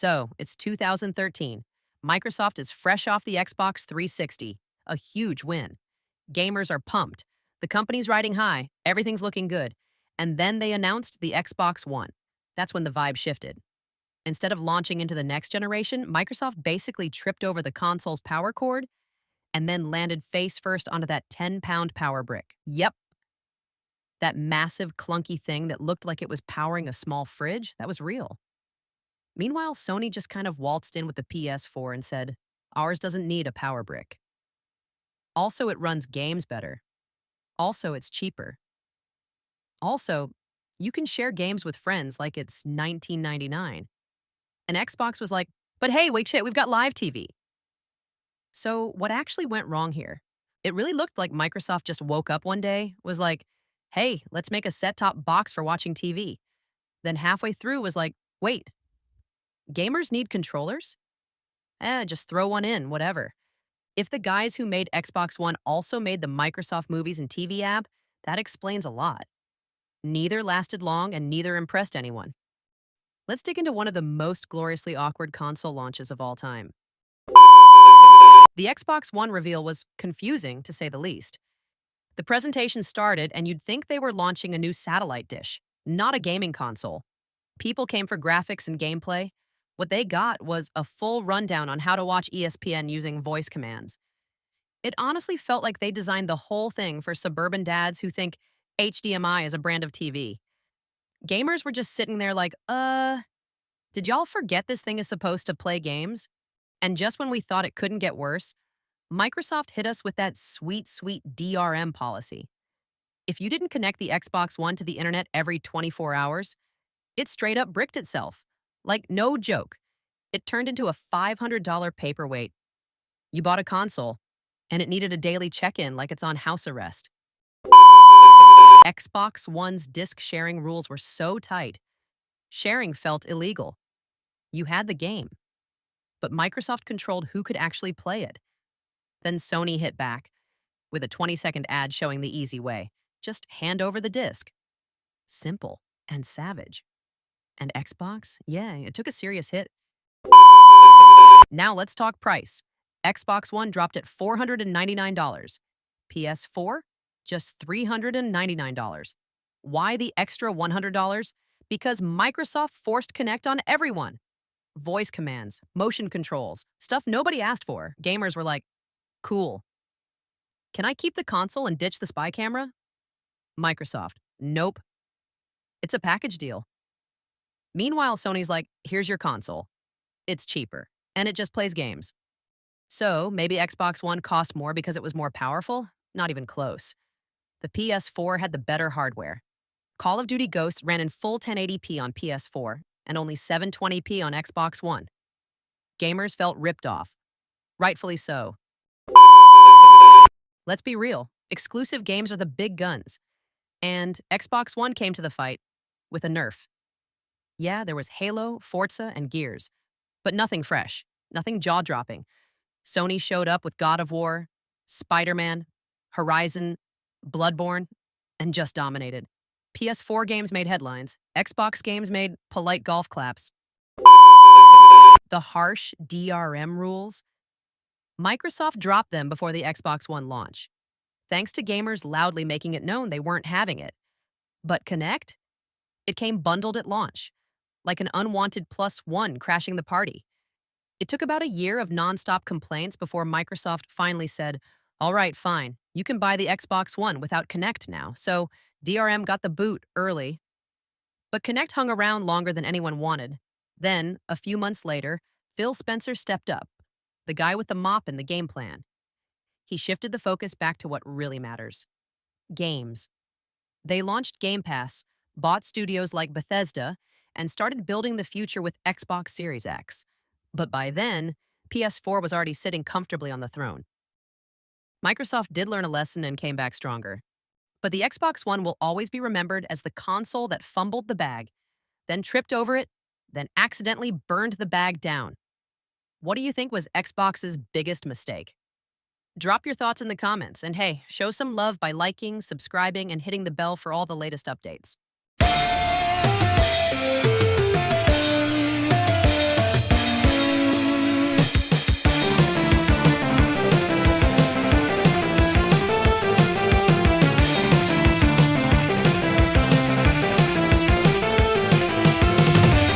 So, it's 2013. Microsoft is fresh off the Xbox 360, a huge win. Gamers are pumped. The company's riding high, everything's looking good. And then they announced the Xbox One. That's when the vibe shifted. Instead of launching into the next generation, Microsoft basically tripped over the console's power cord and then landed face first onto that 10-pound power brick. Yep, that massive, clunky thing that looked like it was powering a small fridge, that was real. Meanwhile, Sony just kind of waltzed in with the PS4 and said, ours doesn't need a power brick. Also, it runs games better. Also, it's cheaper. Also, you can share games with friends like it's $19.99. And Xbox was like, but hey, wait, shit, we've got live TV. So what actually went wrong here? It really looked like Microsoft just woke up one day, was like, hey, let's make a set-top box for watching TV. Then halfway through was like, wait, gamers need controllers? Just throw one in, whatever. If the guys who made Xbox One also made the Microsoft Movies and TV app, that explains a lot. Neither lasted long and neither impressed anyone. Let's dig into one of the most gloriously awkward console launches of all time. The Xbox One reveal was confusing, to say the least. The presentation started, and you'd think they were launching a new satellite dish, not a gaming console. People came for graphics and gameplay. What they got was a full rundown on how to watch ESPN using voice commands. It honestly felt like they designed the whole thing for suburban dads who think HDMI is a brand of TV. Gamers were just sitting there like, did y'all forget this thing is supposed to play games? And just when we thought it couldn't get worse, Microsoft hit us with that sweet, sweet DRM policy. If you didn't connect the Xbox One to the internet every 24 hours, it straight up bricked itself. Like, no joke. It turned into a $500 paperweight. You bought a console, and it needed a daily check-in like it's on house arrest. Xbox One's disk sharing rules were so tight, sharing felt illegal. You had the game, but Microsoft controlled who could actually play it. Then Sony hit back with a 20-second ad showing the easy way. Just hand over the disc. Simple and savage. And Xbox? Yeah, it took a serious hit. Now let's talk price. Xbox One dropped at $499. PS4? Just $399. Why the extra $100? Because Microsoft forced Kinect on everyone. Voice commands, motion controls, stuff nobody asked for. Gamers were like, cool. Can I keep the console and ditch the spy camera? Microsoft, nope. It's a package deal. Meanwhile, Sony's like, here's your console. It's cheaper, and it just plays games. So maybe Xbox One cost more because it was more powerful? Not even close. The PS4 had the better hardware. Call of Duty Ghosts ran in full 1080p on PS4 and only 720p on Xbox One. Gamers felt ripped off. Rightfully so. Let's be real. Exclusive games are the big guns. And Xbox One came to the fight with a nerf. Yeah, there was Halo, Forza, and Gears. But nothing fresh. Nothing jaw-dropping. Sony showed up with God of War, Spider-Man, Horizon, Bloodborne, and just dominated. PS4 games made headlines. Xbox games made polite golf claps. The harsh DRM rules? Microsoft dropped them before the Xbox One launch, thanks to gamers loudly making it known they weren't having it. But Kinect? It came bundled at launch, like an unwanted +1 crashing the party. It took about a year of nonstop complaints before Microsoft finally said, all right, fine, you can buy the Xbox One without Kinect now. So DRM got the boot early. But Kinect hung around longer than anyone wanted. Then, a few months later, Phil Spencer stepped up, the guy with the mop and the game plan. He shifted the focus back to what really matters. Games. They launched Game Pass, bought studios like Bethesda, and started building the future with Xbox Series X. But by then, PS4 was already sitting comfortably on the throne. Microsoft did learn a lesson and came back stronger. But the Xbox One will always be remembered as the console that fumbled the bag, then tripped over it, then accidentally burned the bag down. What do you think was Xbox's biggest mistake? Drop your thoughts in the comments, and hey, show some love by liking, subscribing, and hitting the bell for all the latest updates.